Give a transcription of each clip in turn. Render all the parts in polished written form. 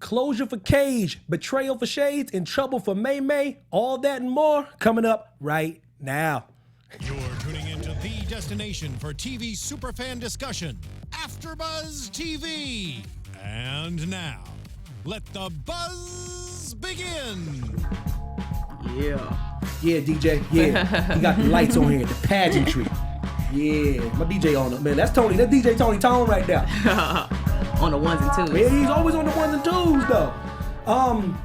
Closure for Cage, Betrayal for Shades, In Trouble for May May, all that and more coming up right now. You're tuning into the destination for TV superfan discussion, AfterBuzz TV. And now, let the buzz begin. Yeah, DJ. Yeah, you got the lights on here, the pageantry. Yeah, my DJ on it, man. That's Tony. That's DJ Tony Tone right there. On the ones and twos. Yeah, he's always on the ones and twos, though.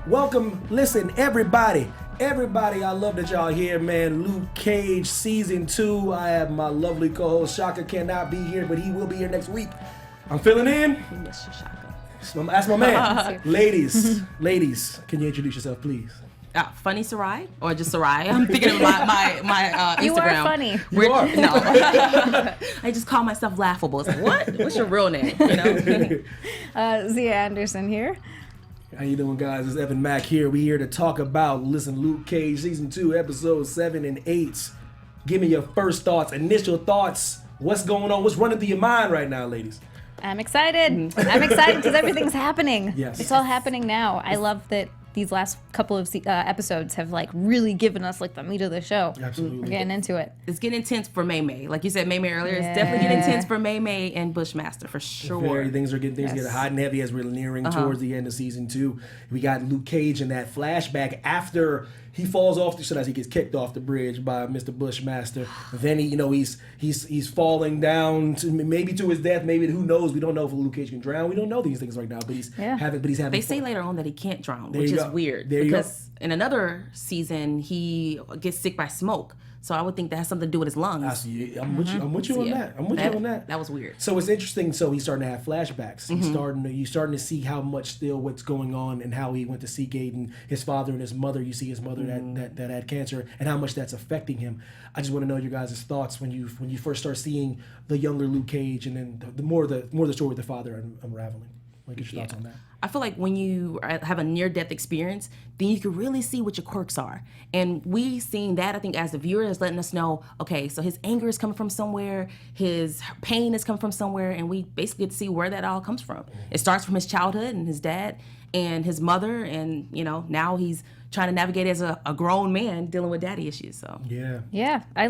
Welcome. Listen, everybody, I love that y'all here, man. Luke Cage Season 2. I have my lovely co-host, Shaka cannot be here, but he will be here next week. I'm filling in. We miss you, Shaka. That's my man. Ladies, can you introduce yourself, please? Funny Sayrie? Or just Sayrie? I'm thinking of my Instagram. You are funny. You are. No. I just call myself laughable. It's like, what? What's your real name? You know? Xia Anderson here. How you doing, guys? It's Evan Mack here. We here to talk about, Luke Cage Season 2, Episodes 7 and 8. Give me your first thoughts, initial thoughts. What's going on? What's running through your mind right now, ladies? I'm excited. I'm excited because everything's happening. Yes. It's all happening now. I love that these last couple of episodes have like really given us like the meat of the show. Absolutely. We're getting into it. It's getting intense for May May. Like you said, May May earlier. It's definitely getting intense for May May and Bushmaster for sure. Things getting hot and heavy as we're nearing towards the end of Season 2. We got Luke Cage in that flashback after he falls off as he gets kicked off the bridge by Mr. Bushmaster. Then he's falling down maybe to his death. Maybe who knows? We don't know if Luke Cage can drown. We don't know these things right now. But he's having. They say later on that he can't drown, which is weird because in another season he gets sick by smoke. So I would think that has something to do with his lungs. I'm with you on that. I'm with you on that. That was weird. So it's interesting. So he's starting to have flashbacks. You're starting to see how much still what's going on and how he went to Seagate and his father and his mother. You see his mother that had cancer and how much that's affecting him. I just want to know your guys' thoughts when you first start seeing the younger Luke Cage and then the more the story with the father unraveling. Get your thoughts on that. I feel like when you have a near-death experience, then you can really see what your quirks are. And we seen that, I think, as the viewer is letting us know, okay, so his anger is coming from somewhere, his pain is coming from somewhere, and we basically get to see where that all comes from. It starts from his childhood and his dad and his mother, and, now he's trying to navigate as a grown man dealing with daddy issues. So Yeah. I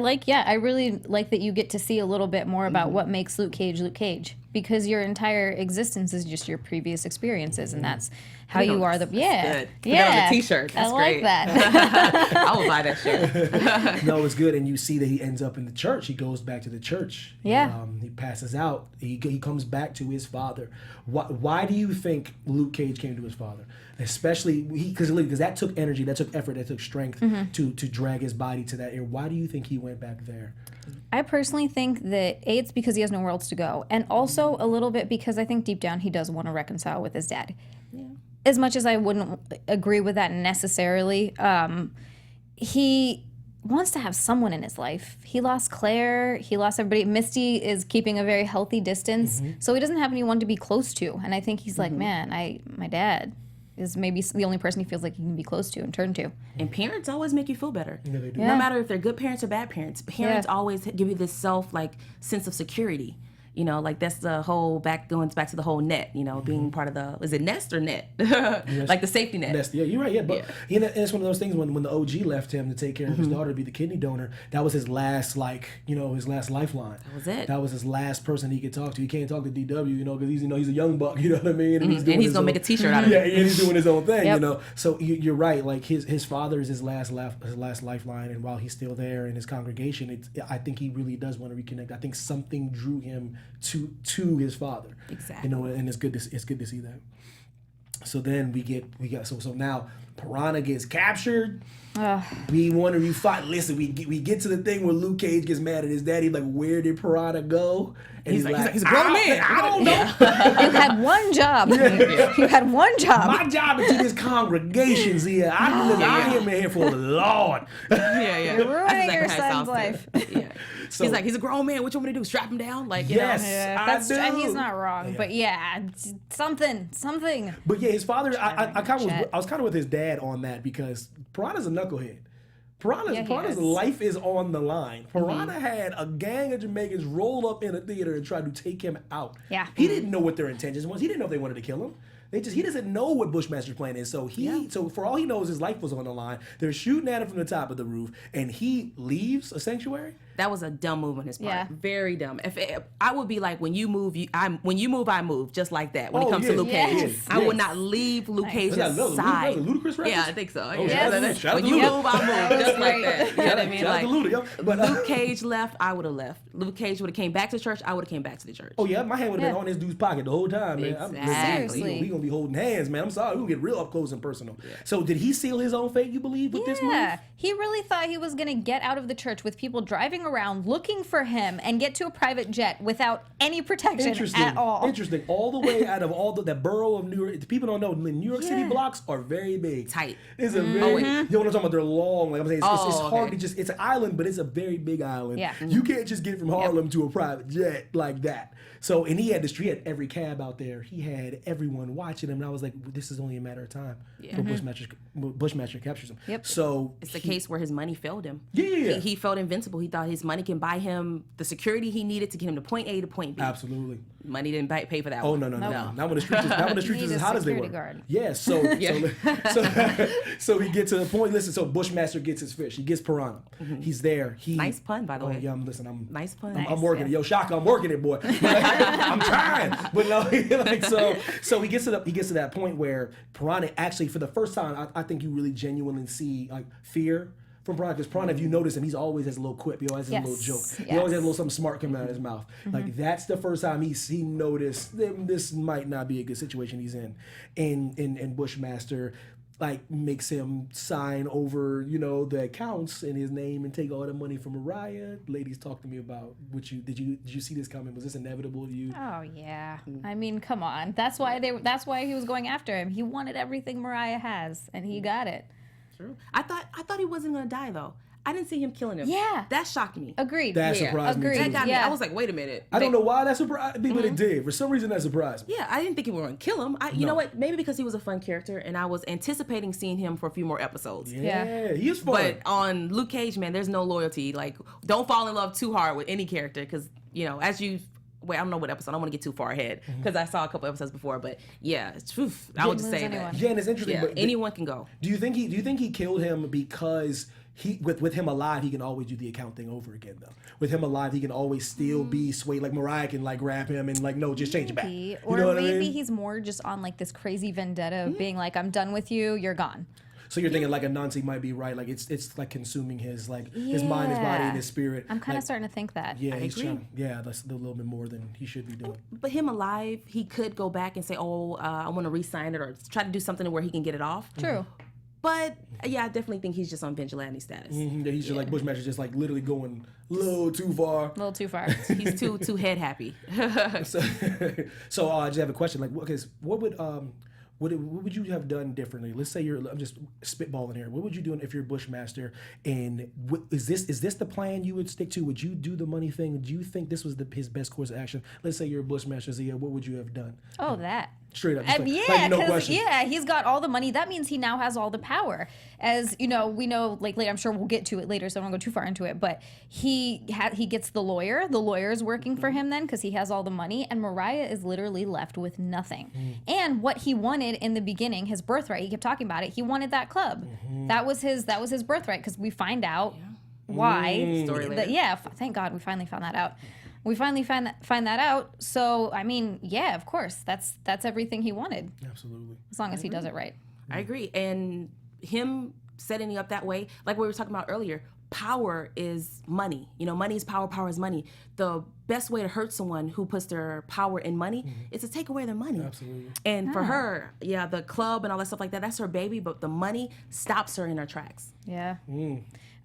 really like that you get to see a little bit more about what makes Luke Cage, because your entire existence is just your previous experiences, and that's how you are. Good. Put Yeah. that on the t-shirt. That's I like great. that. I will buy that shirt. No, it's good, and you see that he ends up in the church. He goes back to the church. Yeah. He passes out. He comes back to his father. Why do you think Luke Cage came to his father? Especially because that took energy, that took effort, that took strength to drag his body to that area. Why do you think he went back there? I personally think that it's because he has nowhere else to go, and also a little bit because I think deep down he does want to reconcile with his dad. Yeah. As much as I wouldn't agree with that necessarily, he wants to have someone in his life. He lost Claire, he lost everybody. Misty is keeping a very healthy distance, so he doesn't have anyone to be close to. And I think he's like, man, my dad is maybe the only person he feels like he can be close to and turn to. And parents always make you feel better. Yeah, they do. No matter if they're good parents or bad parents. Parents always give you this sense of security. That's the whole going back to the whole net, being part of is it nest or net? Like the safety net. Nest, yeah, you're right, yeah. But and it's one of those things when the OG left him to take care of his daughter, to be the kidney donor, that was his last, his last lifeline. That was it. That was his last person he could talk to. He can't talk to DW, because he's a young buck, you know what I mean? And he's going to make a t-shirt out of it. Yeah, and he's doing his own thing, So you're right, like his father is his last lifeline, and while he's still there in his congregation, I think he really does want to reconnect. I think something drew him to his father. Exactly. And it's good to see that. So then we now Piranha gets captured. We want to refight. Listen, we get to the thing where Luke Cage gets mad at his daddy, like, where did Piranha go? And he's like, he's a grown man. I don't know. You had one job. You had one job. My job is to this congregations here. I am here for the Lord. You're ruining your son's life. Yeah. So, he's a grown man. What you want me to do? Strap him down? Yes, I do. And he's not wrong, but something. But his father, I was kind of with his dad on that, because Piranha's a knucklehead. Piranha's life is on the line. Piranha had a gang of Jamaicans roll up in a theater and try to take him out. Yeah. He didn't know what their intentions was. He didn't know if they wanted to kill him. He doesn't know what Bushmaster's plan is. So so for all he knows, his life was on the line. They're shooting at him from the top of the roof, and he leaves a sanctuary. That was a dumb move on his part. Yeah. Very dumb. I would be like, when you move, I move, just like that. When it comes to Luke Cage, I would not leave Luke Cage's side. Was that a Ludacris reference? Yeah, I think so. Oh, yes. Shout out When to you Luda. move, I move, just like that. You know what I mean? Shout out to Luda, yo. But, Luke Cage left, I would have left. Luke Cage would have came back to church, I would have came back to the church. oh yeah, my hand would have been on this dude's pocket the whole time, man. Exactly. We gonna be holding hands, man. I'm sorry, we gonna get real up close and personal. So did he seal his own fate? You believe with this move? Yeah, he really thought he was going to get out of the church with people driving around looking for him and get to a private jet without any protection at all. Interesting. All the way out of that borough of New York. People don't know, the New York City blocks are very big. Tight. It's a very, you know what I'm talking about? They're long. Like I'm saying, it's hard okay. to just, it's an island, but it's a very big island. Yeah. You can't just get from Harlem to a private jet like that. So, and he had every cab out there. He had everyone watching him. And I was like, this is only a matter of time for Bushmaster captures him. Yep. So It's the case where his money failed him. Yeah. He felt invincible. He thought his money can buy him the security he needed to get him to point A to point B. Absolutely. Money didn't pay for that Oh one. no. Not when the streets is Need as a hot as they were. security guard. Yeah. So we get to the point. Listen. So Bushmaster gets his fish. He gets Piranha. He's there. Nice pun, by the way. Yeah. I'm Nice pun. I'm working it. Yo, Shaka, I'm working it, boy. I'm trying. But no, so he gets to that point where Piranha actually, for the first time, I think you really genuinely see like fear from Piranha. Because Piranha, if you notice him, he's always has a little quip. He always has a little joke. He always has a little something smart coming out of his mouth. Like that's the first time he noticed this might not be a good situation he's in. And Bushmaster like makes him sign over, the accounts in his name and take all the money from Mariah. Ladies, talk to me about did you see this coming? Was this inevitable to you? Oh yeah. I mean, come on. That's why he was going after him. He wanted everything Mariah has, and he got it. True. I thought he wasn't gonna die though. I didn't see him killing him. Yeah. That shocked me. Agreed. That surprised me Agreed. too. That got me. Yeah. I was like, wait a minute. I don't know why that surprised me, but it did. For some reason, that surprised me. Yeah, I didn't think he was going to kill him. You know what? Maybe because he was a fun character, and I was anticipating seeing him for a few more episodes. Yeah, he is fun. But on Luke Cage, man, there's no loyalty. Like, don't fall in love too hard with any character, because as you. Wait, I don't know what episode. I don't want to get too far ahead because I saw a couple episodes before. But yeah, I would just say that. Yeah, and it's interesting. Yeah, but anyone can go. Do you think he killed him because with him alive he can always do the account thing over again though? With him alive he can always still be swayed. Like Mariah can like grab him and like no, just change it back. Or maybe he's more just on like this crazy vendetta of being like, I'm done with you, you're gone. So you're thinking like Anansi might be right, like it's like consuming his mind, his body, and his spirit. I'm kind of starting to think that. Yeah, I agree. That's a little bit more than he should be doing. But him alive, he could go back and say, I want to re-sign it or try to do something where he can get it off. True. But yeah, I definitely think he's just on vigilante status. Yeah, he's just like Bushmaster's just like literally going a little too far. A little too far. He's too head happy. So I just have a question. Like, okay, so what would you have done differently? Let's say I'm just spitballing here. What would you do if you're Bushmaster? And is this the plan you would stick to? Would you do the money thing? Do you think this was his best course of action? Let's say you're a Bushmaster, Zia. What would you have done? Oh, that. Straight up. Just No question. he's got all the money. That means he now has all the power. As we know, like later, I'm sure we'll get to it later, so I don't go too far into it. But he gets the lawyer. The lawyer is working for him then because he has all the money, and Mariah is literally left with nothing. And what he wanted in the beginning, his birthright. He kept talking about it. He wanted that club. That was his birthright because we find out why. Story later. Thank God we finally found that out. We finally find that out. So I mean, yeah, of course, that's everything he wanted. Absolutely. As long as he does it right. I agree. And him setting it up that way, like we were talking about earlier, power is money. Money is power, power is money. The best way to hurt someone who puts their power in money is to take away their money. Absolutely. And for her, the club and all that stuff like that, that's her baby, but the money stops her in her tracks. Yeah.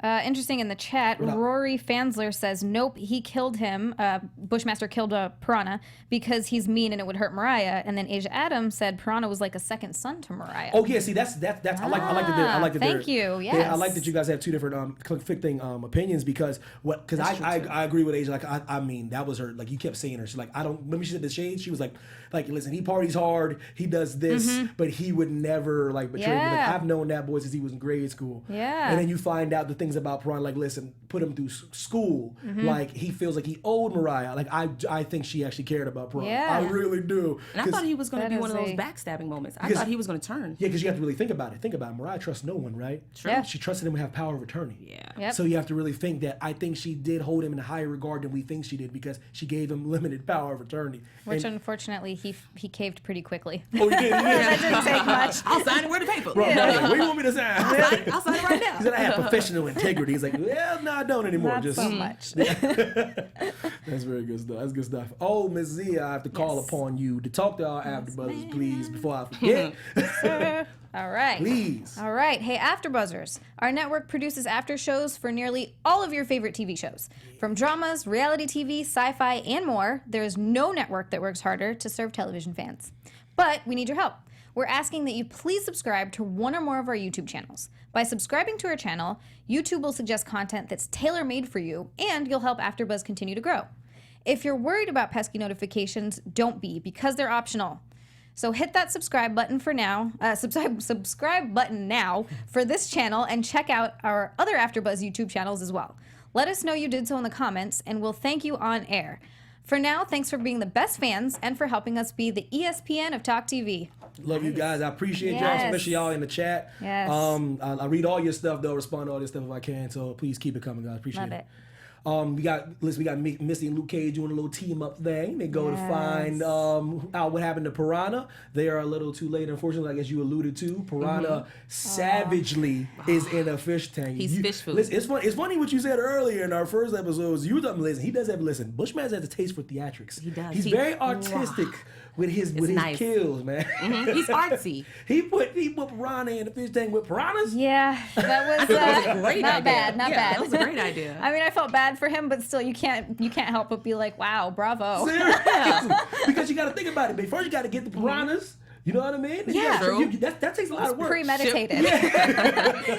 Interesting in the chat, Rory Fansler says, nope, he killed him. Bushmaster killed Piranha because he's mean and it would hurt Mariah. And then Asia Adams said Piranha was like a second son to Mariah. Oh yeah, see that's I like that. Thank you. Yes. I like that you guys have two different conflicting opinions because I agree with Asia. Like I mean that was her. Like you kept saying her. She's like, I don't. Remember she said the shades. She was like, listen, he parties hard. He does this, but he would never like betray me. Like I've known that boy since he was in grade school. Yeah. And then you find out the things about Piranha. Like, listen, put him through school. Like he feels like he owed Mariah. Like I think she actually cared about Piranha. Yeah. I really do. And I thought he was going to That be one of is those a- backstabbing moments. I thought he was going to turn. Yeah, because you have to really think about it. Think about it. Mariah trusts no one, right? True. Yeah. She trusted him to have power of attorney. Yeah. Yep. So you have to really think that I think she did hold him in a higher regard than we think she did because she gave him limited power of attorney. Which And- unfortunately he caved pretty quickly. oh, he did. That didn't take much. I'll sign it. Where the paper? Bro, no, what do you want me to sign? I'll sign it right now. He said I have professional integrity. He's like, well, no, I don't anymore. Not so much. That's very good stuff. That's good stuff. Oh, Ms. Zia, I have to call upon you to talk to our AfterBuzzers, please, before I forget. All right. Please. All right. Hey, AfterBuzzers. Our network produces after shows for nearly all of your favorite TV shows. From dramas, reality TV, sci-fi, and more, there is no network that works harder to serve television fans. But we need your help. We're asking that you please subscribe to one or more of our YouTube channels. By subscribing to our channel, YouTube will suggest content that's tailor-made for you, and you'll help AfterBuzz continue to grow. If you're worried about pesky notifications, don't be, because they're optional. So hit that subscribe button for now, subscribe button now for this channel, and check out our other AfterBuzz YouTube channels as well. Let us know you did so in the comments, and we'll thank you on air. For now, thanks for being the best fans and for helping us be the ESPN of Talk TV. Love you guys. I appreciate y'all, Yes. especially y'all in the chat. Yes. I read all your stuff, though. Respond to all your stuff if I can. So please keep it coming, guys. Appreciate Love it. it. We got Misty and Luke Cage doing a little team up thing. They go to find out what happened to Piranha. They are a little too late, unfortunately, I guess you alluded to. Piranha savagely is in a fish tank. He's fish food. Listen, it's funny what you said earlier in our first episodes. You thought, listen, he does have Bushmaster has a taste for theatrics. He does. He's very artistic with his nice. kills, man. He's artsy. He put Piranha in the fish tank with piranhas. Yeah, that was, a great not idea. bad, not bad. That was a great idea. I mean, I felt bad for him, but still, you can't help but be like, wow, bravo. Seriously. Because you got to think about it. But first, you got to get the piranhas. You know what I mean? Yeah. True. That takes a lot of work. Premeditated.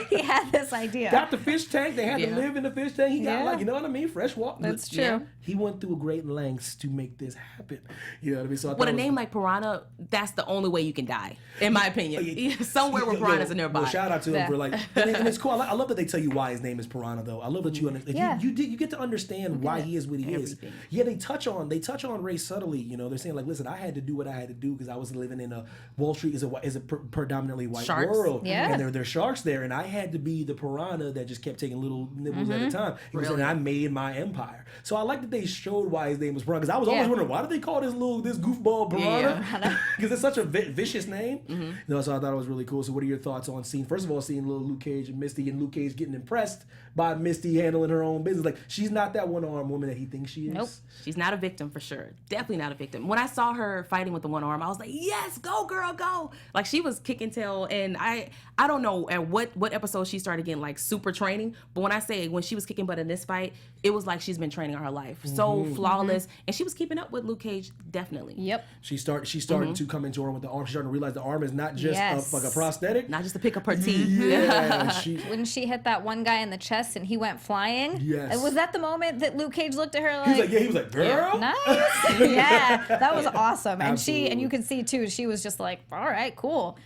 He had this idea. Got the fish tank. They had to Yeah. live in the fish tank. He got Yeah. like, you know what I mean? Fresh water. That's true. Yeah. He went through great lengths to make this happen. You know what I mean? So I With thought a it was- name like Piranha, that's the only way you can die, in my opinion. Somewhere where Yo, piranhas are nearby. Well, shout out to him Yeah. for like, and it's cool. I love that they tell you why his name is Piranha, though. I love that you understand. Yeah. You get to understand why he is what he Everything. is. Yeah, they touch on Ray subtly. You know, they're saying like, listen, I had to do what I had to do because I was living in a Wall Street is a predominantly white Sharks. world, Yeah. and there are sharks there, and I had to be the piranha that just kept taking little nibbles at a time. He was saying, I made my empire. So I like that they showed why his name was Piranha, because I was always Yeah. wondering why did they call this goofball Piranha? Because it's such a vicious name. You know, so I thought it was really cool. So what are your thoughts on seeing, first of all, seeing little Luke Cage and Misty, and Luke Cage getting impressed by Misty handling her own business? Like, she's not that one-armed woman that he thinks she is. Nope. She's not a victim for sure. Definitely not a victim. When I saw her fighting with the one arm, I was like, yes, go girl, go. Like she was kicking tail, and I don't know at what episode she started getting like super training, but when she was kicking butt in this fight, it was like she's been training her life. So flawless, and she was keeping up with Luke Cage, definitely. Yep. She's starting to come into her with the arm. She's starting to realize the arm is not just Yes. like a prosthetic. Not just to pick up her teeth. Yeah, When she hit that one guy in the chest and he went flying. Yes. Was that the moment that Luke Cage looked at her he was like, girl. nice. Yeah, that was awesome. And Absolutely. you could see too, she was just like, all right, cool.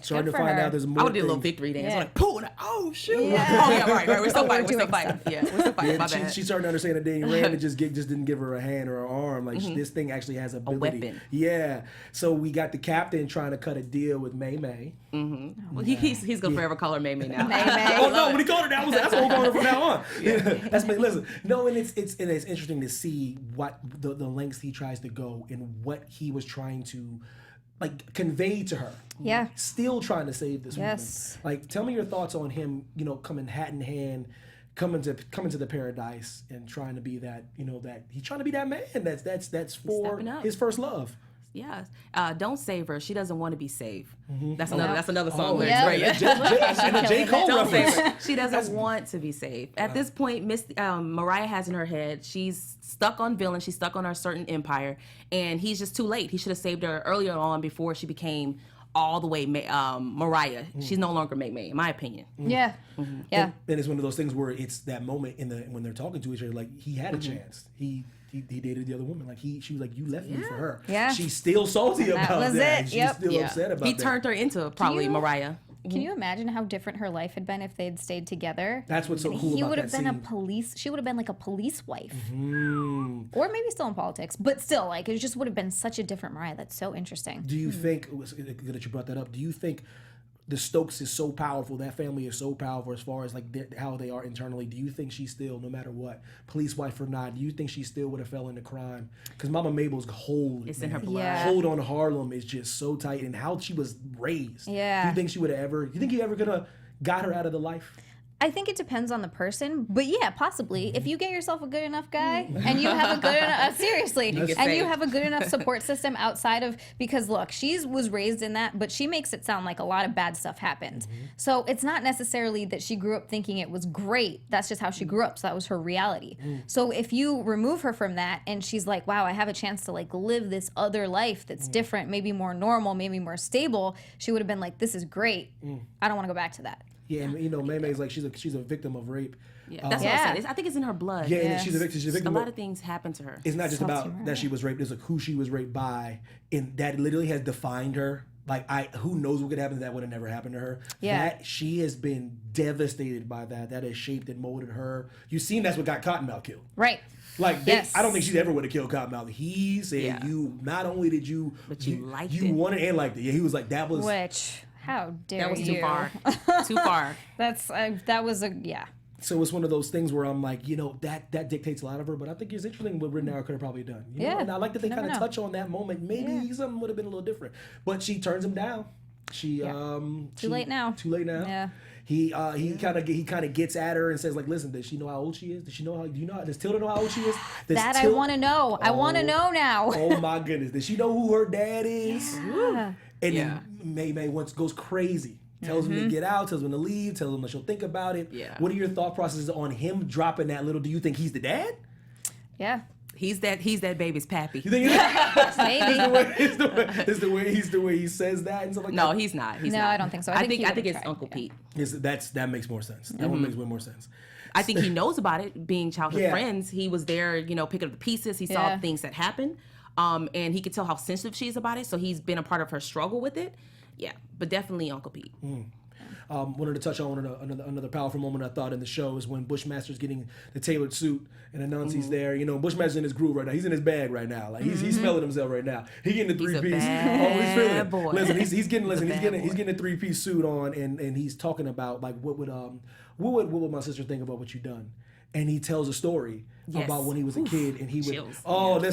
Starting to for find her. out there's more. I would do a little things. victory dance. Yeah. Like, pull it. Oh shoot. Yeah. Oh yeah, right. We're still fighting. We're still doing fighting. Yeah, we're still fighting. Yeah, My bad. she's starting to understand that Dane Rand just didn't give her a hand or an arm. Like this thing actually has ability. weapon. Yeah. So we got the captain trying to cut a deal with May May. Well, he's gonna forever call her May May now. May May. Oh no! When he called her that, that's what we're calling her from now on. That's me. Listen, no, and it's interesting to see what the lengths he tries to go and what he was trying to like convey to her. Yeah. Still trying to save this Yes. woman. Like, tell me your thoughts on him. You know, coming hat in hand, coming to the paradise and trying to be that. You know, that he's trying to be that man. That's for stepping up. his first love. Yeah. Don't save her. She doesn't want to be saved. That's another song. Oh, lyrics, yeah. right? And a J. Cole Don't save reference. her. She doesn't want to be saved. At this point, Mariah has in her head, she's stuck on villain. She's stuck on her certain empire. And he's just too late. He should have saved her earlier on before she became all the way Mariah. She's no longer May, in my opinion. Yeah. Yeah. And it's one of those things where it's that moment when they're talking to each other, like he had a chance. He he dated the other woman. Like she was like, you left me for her. Yeah. She's still salty about that. It. She's still upset about that. He turned her into probably Mariah. Can you imagine how different her life had been if they'd stayed together? That's what's so cool He about would that have been scene. she would have been like a police wife. Mm-hmm. Or maybe still in politics, but still, like, it just would have been such a different Mariah. That's so interesting. Do you think, good that you brought that up, do you think the Stokes is so powerful, that family is so powerful as far as like how they are internally? Do you think she still, no matter what, police wife or not, do you think she still would have fell into crime? Because Mama Mabel's hold, It's in her blood. Yeah. hold on Harlem is just so tight, and how she was raised. Yeah. Do you think she would have ever, you think you ever could have got her out of the life? I think it depends on the person, but yeah, possibly. If you get yourself a good enough guy and you have a good enough, seriously, and you have a good enough support system outside of, because look, she was raised in that, but she makes it sound like a lot of bad stuff happened. So it's not necessarily that she grew up thinking it was great. That's just how she grew up. So that was her reality. So if you remove her from that and she's like, wow, I have a chance to like live this other life that's different, maybe more normal, maybe more stable, she would have been like, this is great. I don't want to go back to that. Yeah, and you know, May's like she's a victim of rape. Yeah, that's what I'm saying. I think it's in her blood. Yeah, and she's a victim. A lot of things happen to her. It's not just about Mariah. that she was raped. It's like who she was raped by, and that literally has defined her. Like who knows what could happen? That would have never happened to her. Yeah. That she has been devastated by that. That has shaped and molded her. You've seen that's what got Cottonmouth killed. Right. Like Yes. I don't think she ever would have killed Cottonmouth. He said Yeah. not only did you, But you liked you it. wanted and liked it. Yeah, he was like that was. Which, how dare That was you? too far. Too far. That was a, yeah. So it's one of those things where I'm like, you know, that dictates a lot of her. But I think it's interesting what Ritenour could have probably done. You know? Yeah. And I like that they You never kind of know. touch on that moment. Maybe something would have been a little different. But she turns him down. Too late now. Too late now. Yeah. He kind of gets at her and says like, listen, does she know how old she is? Does she know how? Do you know? Does Tilda know how old she is? I want to know. I want to know now. Oh my goodness! Does she know who her dad is? Yeah. And Yeah. then May once goes crazy. Tells him to get out, tells him to leave, tells him that she'll think about it. Yeah. What are your thought processes on him dropping that little? Do you think he's the dad? Yeah. He's that baby's pappy. You think Maybe. it's the way he says that and stuff like No, that? he's not. He's No, not. I don't think so. I he think would've it's tried. Uncle Yeah. Pete. That makes more sense. That one makes way more sense. I think he knows about it, being childhood Yeah. friends. He was there, you know, picking up the pieces. He saw Yeah. things that happened. And he could tell how sensitive she is about it. So he's been a part of her struggle with it. Yeah, but definitely Uncle Pete. Wanted to touch on another powerful moment I thought in the show is when Bushmaster's getting the tailored suit and Anansi's there. You know, Bushmaster's in his groove right now. He's in his bag right now. Like he's smelling himself right now. He getting the He's a three piece. bad He's feeling it. boy. Listen, he's getting a 3-piece suit on, and he's talking about like what would my sister think about what you done. And he tells a story Yes. about when he was a kid, and he would. Chills.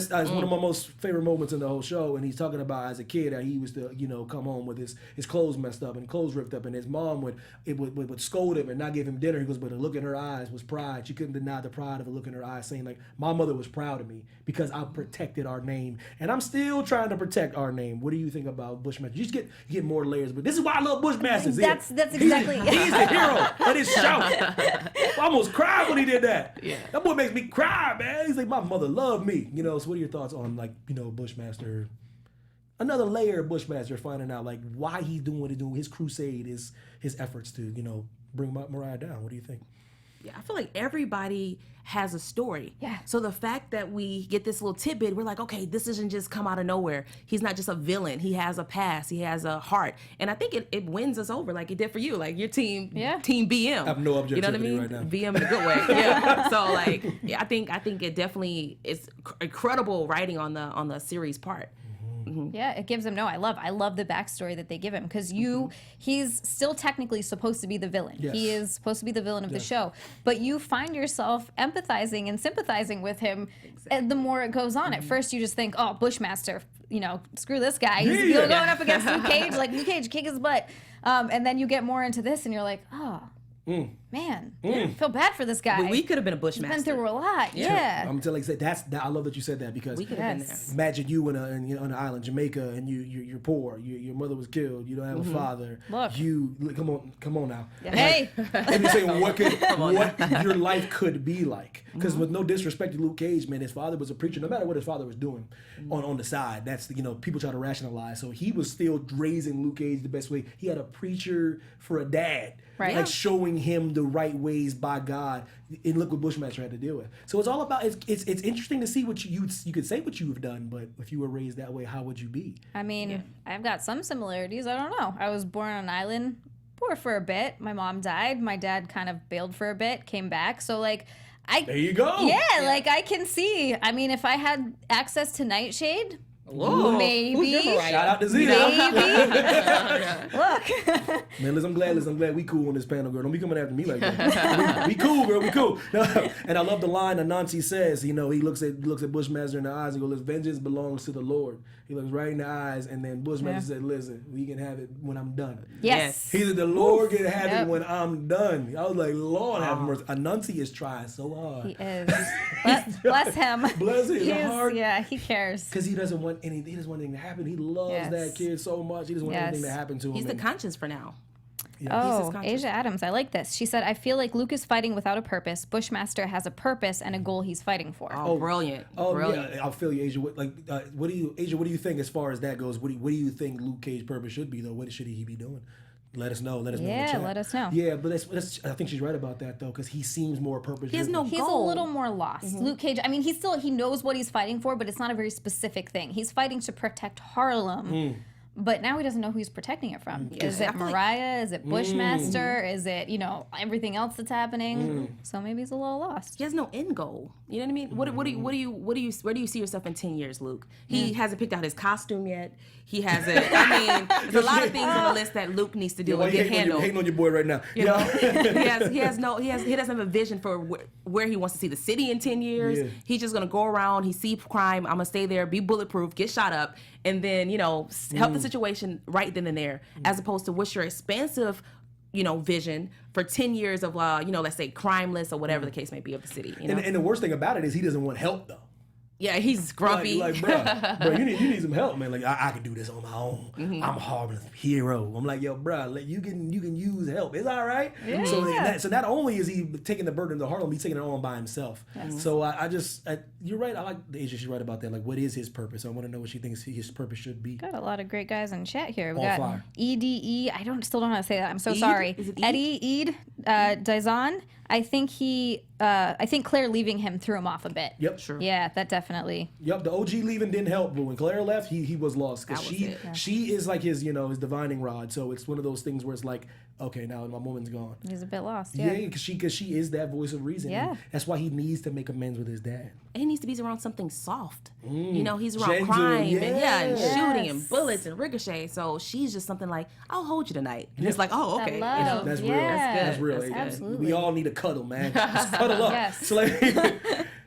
That's one of my most favorite moments in the whole show. And he's talking about as a kid how he used to, you know, come home with his clothes messed up and clothes ripped up, and his mom would scold him and not give him dinner. He goes, but a look in her eyes was pride. She couldn't deny the pride of a look in her eyes, saying like, my mother was proud of me because I protected our name, and I'm still trying to protect our name. What do you think about Bushmaster? You get more layers, but this is why I love Bushmasters. That's exactly. He's the hero of this show. I almost cried when he did that. Yeah. That boy makes me cry, man. He's like, my mother loved me. You know, so what are your thoughts on, like, you know, Bushmaster? Another layer of Bushmaster, finding out, like, why he's doing what he's doing, his crusade, his efforts to, you know, bring Mariah down. What do you think? Yeah, I feel like everybody has a story. Yeah. So the fact that we get this little tidbit, we're like, okay, this doesn't just come out of nowhere. He's not just a villain. He has a past. He has a heart. And I think it wins us over like it did for you. Like your team BM. I have no You know what I objectivity mean? right now. BM in a good way. Yeah. So like, yeah, I think it definitely is incredible writing on the series part. Yeah, it gives him I love the backstory that they give him because he's still technically supposed to be the villain. Yes. He is supposed to be the villain of the show, but you find yourself empathizing and sympathizing with him and the more it goes on. At first you just think, oh, Bushmaster, you know, screw this guy. He's going up against Luke Cage, like Luke Cage kick his butt. And then you get more into this and you're like, oh, man, I feel bad for this guy. We could have been a He's been Bushmaster. through a lot. Yeah. I'm telling you, I love that you said that because We could have been there. imagine you on an island, Jamaica, and you're poor. Your mother was killed. You don't have a father. Look. Come on now. Hey. And you're saying what your life could be like. Because with no disrespect to Luke Cage, man, his father was a preacher. No matter what his father was doing on the side, that's people try to rationalize. So he was still raising Luke Cage the best way. He had a preacher for a dad. Right. Like showing showing him the right ways by God. And look what Bushmaster had to deal with. So it's all about, it's interesting to see what you could say what you've done, but if you were raised that way, how would you be? I mean, I've got some similarities. I don't know. I was born on an island, poor for a bit. My mom died. My dad kind of bailed for a bit, came back. So like, There you go. Yeah, like I can see. I mean, if I had access to Nightshade, Whoa. maybe. Shout out to Z. Maybe. Look. Man, listen, I'm glad we cool on this panel, girl. Don't be coming after me like that. we cool, girl. We cool. And I love the line that Nancy says. He looks at Bushmaster in the eyes and goes, "Vengeance belongs to the Lord." He looks right in the eyes, and then Bushmaster said, "Listen, we can have it when I'm done." Yes. He said, "The Lord can have it when I'm done." I was like, "Lord have mercy." Anansi is trying so hard. He is. Bless him. Bless his heart. Yeah, he cares. Because he doesn't want anything. He doesn't want anything to happen. He loves that kid so much. He doesn't want anything to happen to him. He's the conscience for now. Oh, Asia Adams, I like this. She said, "I feel like Luke is fighting without a purpose. Bushmaster has a purpose and a goal he's fighting for." Oh, brilliant. Yeah, I'll feel you, Asia. What do you think as far as that goes? What do you think Luke Cage's purpose should be, though? What should he be doing? Let us know. Let us know. Yeah, let us know. Yeah, but I think she's right about that, though, because he seems more purpose. He has no He's goal. a little more lost. Luke Cage, I mean, he knows what he's fighting for, but it's not a very specific thing. He's fighting to protect Harlem. But now he doesn't know who he's protecting it from. Is it Mariah? Is it Bushmaster? Is it, everything else that's happening? So maybe he's a little lost. He has no end goal. You know what I mean? Where do you see yourself in 10 years, Luke? He hasn't picked out his costume yet. He hasn't. I mean, there's a lot of things on the list that Luke needs to do and get handled. Hating on your boy right now. He doesn't have a vision for where he wants to see the city in 10 years. Yeah. He's just gonna go around. He see crime. I'm gonna stay there, be bulletproof, get shot up, and then help the situation right then and there. As opposed to what's your expansive vision for 10 years of let's say crimeless or whatever the case may be of the city. And the worst thing about it is he doesn't want help, though. Yeah, he's grumpy. Like bro, you need some help, man. Like I can do this on my own. I'm a harmless hero. I'm like, yo, bro, you can use help. It's all right. Yeah. So not only is he taking the burden to Harlem, he's taking it on by himself. Yes. So you're right. I like Asia. She's right about that. Like, what is his purpose? I want to know what she thinks his purpose should be. Got a lot of great guys in chat here. We On got fire. EDE. I still don't know how to say that. I'm so sorry. Is it Eddie Dizon. I think Claire leaving him threw him off a bit. Yep. Sure. Yeah, that definitely. Yep, the OG leaving didn't help, but when Claire left, he was lost because she is like his his divining rod. So it's one of those things where it's like, okay, now my woman's gone. He's a bit lost. Yeah, because she is that voice of reason. Yeah, and that's why he needs to make amends with his dad. And he needs to be around something soft. He's around Gentle, crime and Yes. shooting and bullets and ricochet. So she's just something like, I'll hold you tonight. And it's like, oh, okay. That love. That's real. Yeah. That's real. That's good. Absolutely. We all need a cuddle, man. Just cuddle up. Yes. So like,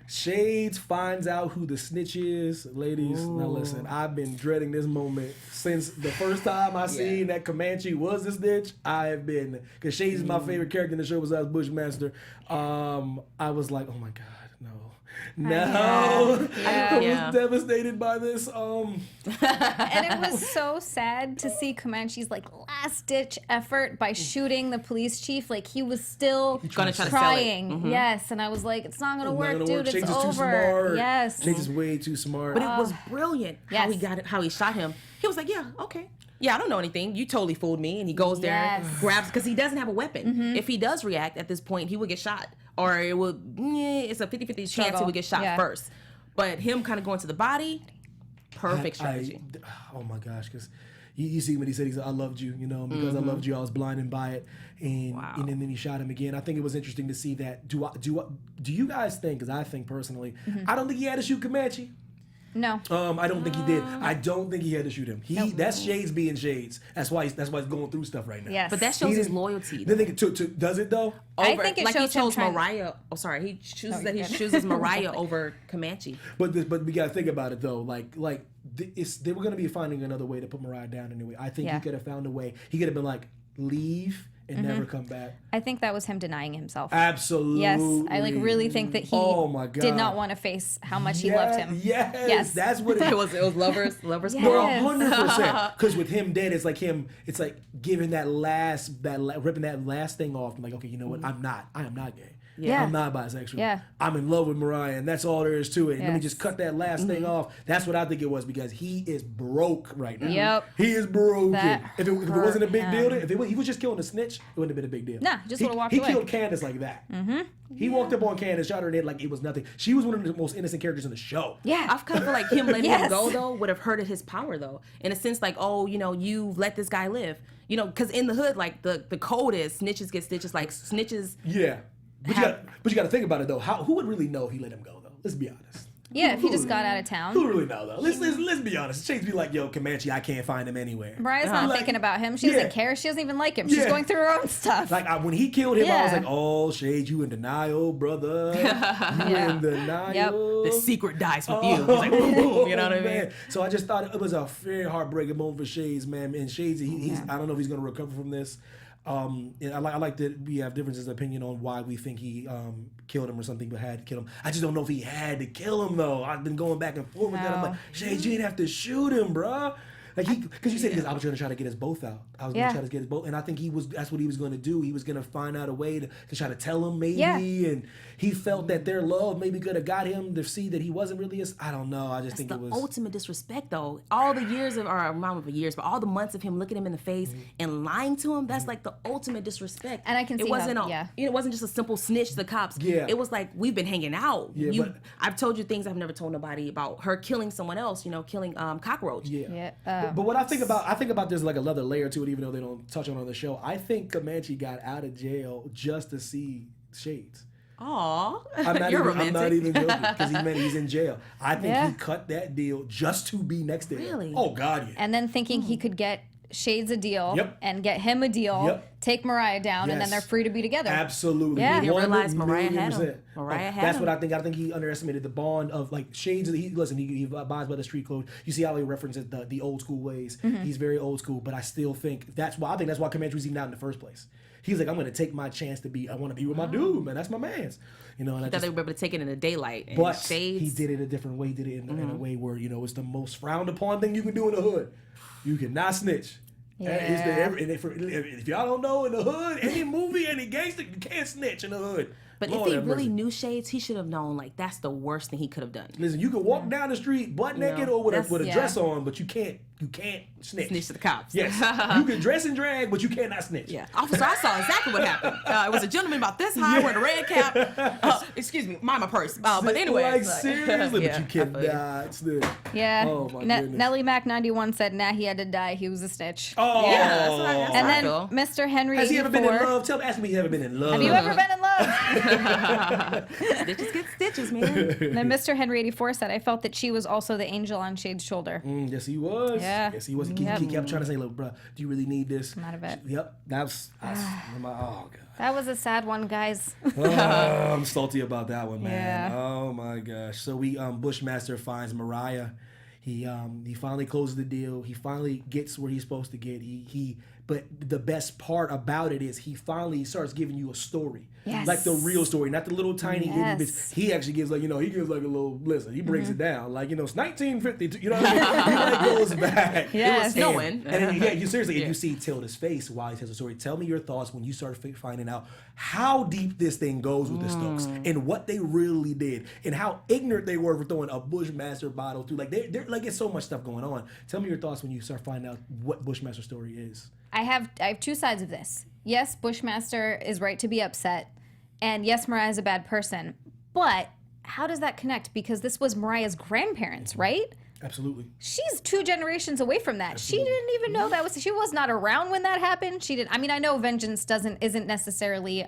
Shades finds out who the snitch is. Ladies, now listen, I've been dreading this moment since the first time I seen that Comanche was the snitch. I have been, because Shades is my favorite character in the show besides Bushmaster. I was like, oh my God, no. No, I was devastated by this. And it was so sad to see Comanche's last ditch effort by shooting the police chief. Like he was still gonna try to trying. sell it. Yes, and I was like, it's not gonna work, dude. Shades It's is too over. smart. Yes. Shades is way too smart. But it was brilliant how he Yes. got it, how he shot him. He was like, yeah, okay. Yeah, I don't know anything. You totally fooled me. And he goes there and grabs, because he doesn't have a weapon. If he does react at this point, he would get shot. Or it's a 50-50 chance he would get shot first. But him kind of going to the body, perfect strategy. Oh my gosh, because you see when he said, I loved you, because I loved you, I was blinded by it. And then he shot him again. I think it was interesting to see that. Do you guys think, because I think personally, I don't think he had to shoot Comanche. No. I don't think he did. I don't think he had to shoot him. That's Shades being Shades. That's why he's going through stuff right now. Yes. But that shows his loyalty. Does it though? I think it shows he chose him Mariah. Oh, sorry. He chooses Mariah over Comanche. But we gotta think about it though. They were gonna be finding another way to put Mariah down anyway. I think he could have found a way. He could have been like, leave and never come back. I think that was him denying himself. Absolutely. Yes, I really think that he did not want to face how much he loved him. Yes, that's what it was. It was lovers Yes. 100%. Because with him dead, it's like giving ripping that last thing off. I'm like, okay, you know what? I am not gay. Yeah. I'm not bisexual. Yeah. I'm in love with Mariah, and that's all there is to it. And let me Yes. just cut that last thing off. That's what I think it was, because he is broke right now. Yep. He is broken. That If it wasn't a big hurt deal, him. if he was just killing a snitch, it wouldn't have been a big deal. Nah, just would've walked he away. killed Candace like that. Mm-hmm. He walked up on Candace, shot her in the head like it was nothing. She was one of the most innocent characters in the show. Yeah. I kind of feel like him letting Yes. him go though would have hurted his power though, in a sense like, oh, you know, you've let this guy live, you know, because in the hood like the code is snitches get stitches, like snitches. Yeah. But you got to think about it though. Who would really know if he let him go though? Let's be honest. Yeah, if he just got out of town. Who really know though? Let's be honest. Shades be like, yo, Comanche, I can't find him anywhere. Mariah's not thinking about him. She doesn't care. She doesn't even like him. She's going through her own stuff. Like when he killed him, I was Yeah. like, oh, Shades, you in denial, brother. You in denial. The secret dies with you. He's like, boom, boom, you know what I mean? Man. So I just thought it was a very heartbreaking moment for Shades, man. And Shades, he's I don't know if he's going to recover from this. And I like that we have differences of opinion on why we think he killed him or something, but had to kill him. I just don't know if he had to kill him though. I've been going back and forth with that. I'm like, Shades, you didn't have to shoot him, bruh. Like because you said I was going to try to get us both out. I was going to try to get us both, and I think that's what he was going to do. He was going to find out a way to try to tell him maybe, and he felt that their love maybe could have got him to see that he wasn't really. I don't know. I just think it was ultimate disrespect though. All the years of, or not of years, but all the months of him looking him in the face and lying to him. That's like the ultimate disrespect. And I can see it wasn't how, it wasn't just a simple snitch to the cops. Yeah. It was like we've been hanging out. Yeah, but I've told you things I've never told nobody about her killing someone else. You know, killing Cockroach. Yeah. But what I think about there's like another layer to it, even though they don't touch on the show. I think Comanche got out of jail just to see Shades. Aw, You're romantic. I'm not even joking, because he's in jail. I think Yeah. he cut that deal just to be next to him. Really? Oh God, yeah. And then thinking he could get Shades a deal Yep. and get him a deal, Yep. take Mariah down, and then Yes. they're free to be together. Absolutely. Yeah. Didn't realize Mariah had him. 1,000,000%. Mariah had That's him. what I think. I think he underestimated the bond of like Shades. He abides by the street code. You see how he references the old school ways. He's very old school, but I still think that's why Comanche was even out in the first place. He's like, I'm going to take my chance I want to be with my dude, man. That's my man's. You know, and I Thought they were able to take it in the daylight. And but Shades. he did it a different way. He did it in a way where, you know, it's the most frowned upon thing you can do in the hood. You cannot snitch. Yeah. If y'all don't know, in the hood, any movie, any gangster, you can't snitch in the hood. But Lord if he have really mercy. knew Shades, he should have known like that's the worst thing he could have done. Listen, you can walk down the street butt naked or with a yeah. dress on, but you can't snitch. Snitch to the cops. Yes, you can dress and drag, but you cannot snitch. Yeah, officer, I saw exactly what happened. It was a gentleman about this high wearing a red cap. Excuse me, mind my purse. But anyway, like it's like- seriously, Yeah, but you I feel you. cannot snitch. Yeah. Oh my goodness. Nellie Mack 91 said, nah, he had to die. He was a snitch. Oh, Yeah, that's what I And then feel. Mr. Henry has he ever been in 84. love? Ask me, if he ever been in love? Have you ever been in love? Stitches get stitches, man. Then Mr. Henry 84 said, I felt that she was also the angel on Shade's shoulder. Yes, he was. Yeah. Yes, he was. He Yep. kept trying to say, "Look, bro, do you really need this?" Come out of it. Yep. That's oh god. That was a sad one, guys. Oh, I'm salty about that one, man. Yeah. Oh my gosh. So Bushmaster finds Mariah. He finally closes the deal. He finally gets where he's supposed to get. But the best part about it is he finally starts giving you a story. Yes. Like the real story, not the little tiny itty Yes. bits. He actually gives like a little, listen, he breaks it down. Like, it's 1952, you know what I mean? He like goes back. Yes. It was snowing. And then, you seriously, if you see Tilda's face while he tells the story, tell me your thoughts when you start finding out how deep this thing goes with the Stokes and what they really did and how ignorant they were for throwing a Bushmaster bottle through. Like, they're like, it's so much stuff going on. Tell me your thoughts when you start finding out what Bushmaster's story is. I have two sides of this. Yes, Bushmaster is right to be upset. And yes, Mariah's a bad person. But how does that connect? Because this was Mariah's grandparents, right? Absolutely. She's 2 generations away from that. She didn't even know that she was not around when that happened. She didn't. I mean, I know vengeance isn't necessarily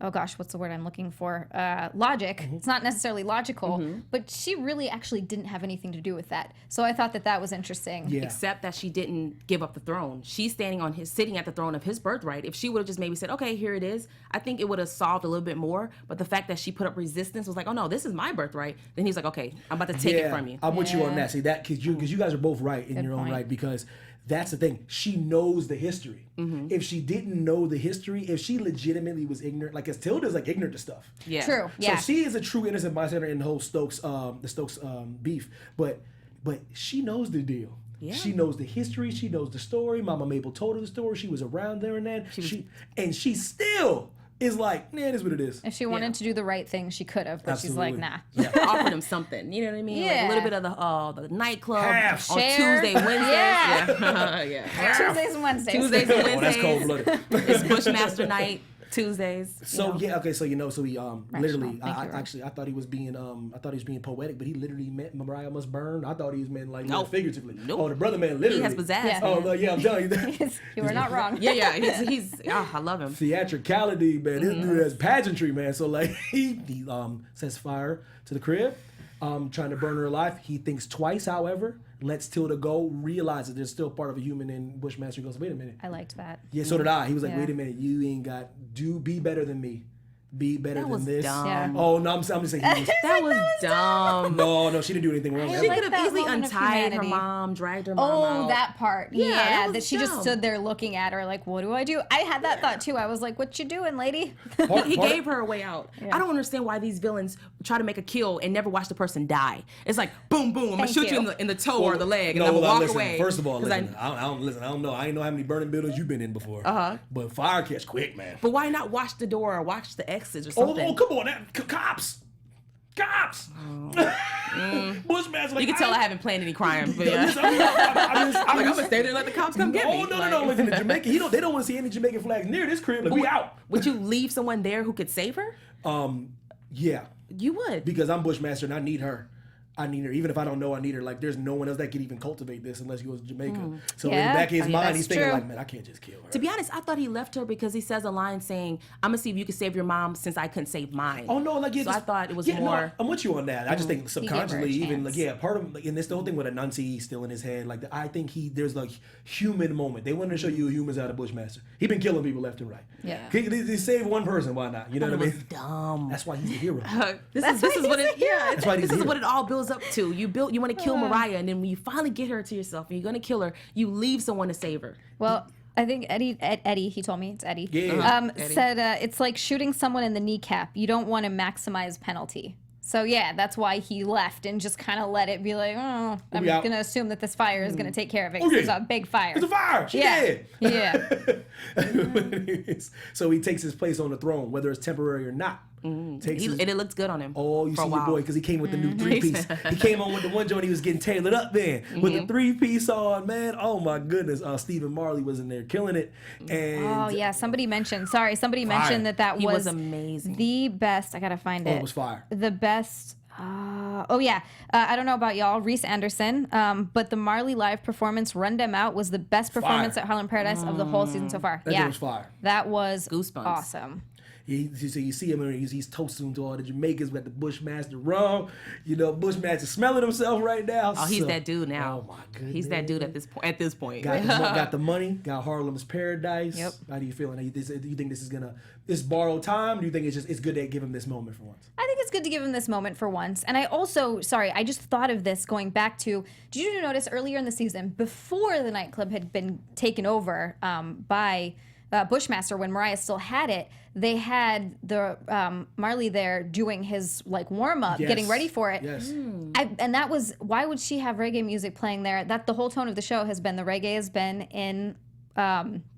oh gosh, what's the word I'm looking for? Logic. It's not necessarily logical, but she really actually didn't have anything to do with that. So I thought that was interesting. Yeah. Except that she didn't give up the throne. She's sitting at the throne of his birthright. If she would have just maybe said, okay, here it is, I think it would have solved a little bit more. But the fact that she put up resistance was like, oh no, this is my birthright. Then he's like, okay, I'm about to take it from you. I'm with you on Yeah. that. See that because you guys are both right in your own point. right, because that's the thing. She knows the history. If she didn't know the history, if she legitimately was ignorant, like, 'cause Tilda's like ignorant to stuff. Yeah. True. Yeah. So she is a true innocent bystander in the whole Stokes beef, but she knows the deal. Yeah. She knows the history. She knows the story. Mama Mabel told her the story. She was around there and then. She still is like, man, this is what it is. If she wanted to do the right thing, she could have, but Absolutely. she's like, nah. Yeah. Offered him something, you know what I mean? Like Yeah. a little bit of the nightclub Half. on Share. Tuesday, Wednesdays. Yeah. Yeah. Tuesdays and Wednesdays. Tuesdays and Oh, Wednesdays. that's cold blooded. It's Bushmaster night. Tuesdays. So you know. okay, so so he literally, Thank you, Rob. I thought he was being poetic, but he literally meant Mariah must burn. I thought he was meant like Nope. figuratively. Nope. Oh, the brother man literally. He has pizzazz. Yeah. Oh man. no, yeah, I'm telling you that. You were not wrong. Yeah. He's I love him. Theatricality, man. This dude has pageantry, man. So like he sets fire to the crib, trying to burn her alive. He thinks twice, however, lets Tilda go, realizes there's still part of a human, and Bushmaster goes, wait a minute. I liked that. Yeah, so did I. He was like, Yeah. wait a minute, you ain't got, be better than me. Be better That than was this. dumb. Yeah. Oh, no, I'm just saying he was, That was dumb. no, she didn't do anything wrong. I She like could have that easily moment of untied her humanity. mom, dragged her mom Oh, out. that part. Yeah, Yeah, that was she just dumb. stood there looking at her like, what do I do? I had that thought too. I was like, what you doing, lady? He gave her a way out. I don't understand why these villains try to make a kill and never watch the person die. It's like boom, boom. I'm gonna Thank shoot you you. in the toe or the leg, and No, I'm gonna well, walk listen, away. First of all, 'Cause listen, I don't know. I ain't know how many burning buildings you've been in before. But fire catch quick, man. But why not watch the door or watch the exits or Oh, something? come on, cops. Bushmaster, like, You can tell I haven't planned any crimes, but yeah. Listen, I'm gonna stay there and let the cops come get me. No. Like in the Jamaican, they don't want to see any Jamaican flags near this crib. Like, we out. Would you leave someone there who could save her? Yeah, You would. because I'm Bushmaster and I need her. Even if I don't know I need her. Like, there's no one else that can even cultivate this unless he goes to Jamaica. So in the Yeah. back of his Yeah, mind, that's he's thinking true. like, man, I can't just kill her. To be honest, I thought he left her because he says a line saying, "I'm gonna see if you can save your mom since I couldn't save mine." Oh no, like So I thought it was no, more. I'm with you on that. I just think subconsciously, He gave her a even like chance. part of and this the whole thing with Anansi still in his head. Like I think there's like human moment. They wanted to show you humans out of Bushmaster. He been killing people left and right. Yeah. They save one person. Why not? You know It what I was mean? dumb. That's why he's the hero. This is what it. Yeah, That's why he's this is here. what it all builds up to. You want to kill Mariah, and then when you finally get her to yourself, and you're gonna kill her, you leave someone to save her. Well, I think Eddie, he told me it's Eddie. Yeah. Eddie. Said it's like shooting someone in the kneecap. You don't want to maximize penalty. So yeah, that's why he left and just kind of let it be like, oh, I'm We out. gonna assume that this fire is gonna take care of it. 'cause Okay. It's a big fire. It's a fire. She Yeah. dead. Yeah. So he takes his place on the throne, whether it's temporary or not. And Takes his, it looks good on him. Oh, you for a see your while. boy, because he came with the new 3-piece. He came on with the one joint he was getting tailored up then. With the 3-piece on, man. Oh my goodness. Stephen Marley was in there killing it. And Oh yeah, somebody mentioned mentioned that He was was amazing. the best. I gotta find it. it was fire. The best. I don't know about y'all, Reese Anderson, but the Marley live performance, Run Them Out, was the best performance Fire. at Harlem Paradise of the whole season so far. That Yeah, was fire. that was Goosebumps. awesome. So you see him and he's toasting to all the Jamaicans with the Bushmaster rum. You know, Bushmaster smelling himself right now. Oh, he's So- that dude now. Oh my goodness. He's that dude at this point. At this point. Got the money, got Harlem's Paradise. Yep. How do you feel? Do you think this is borrowed time? Do you think it's good to give him this moment for once? I think it's good to give him this moment for once. And I also, I just thought of this going back to, did you notice earlier in the season, before the nightclub had been taken over by Bushmaster, when Mariah still had it, they had the Marley there doing his like warm up, Yes. getting ready for it. Yes. And that was, why would she have reggae music playing there? That the whole tone of the show has been, the reggae has been in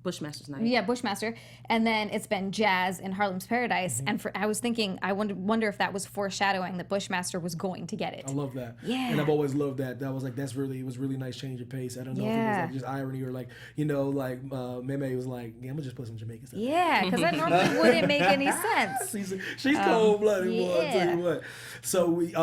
Bushmaster's night. yeah, Bushmaster, and then it's been jazz in Harlem's Paradise. Mm-hmm. And I was thinking, I wonder if that was foreshadowing that Bushmaster was going to get it. I love that. Yeah. And I've always loved that. That was like, it was really nice change of pace. I don't know if it was Yeah. like just irony or like, Meme was like, yeah, I'm gonna just put some Jamaican stuff. Yeah, because that normally wouldn't make any sense. She's cold blooded, boy. I tell yeah. you what. So we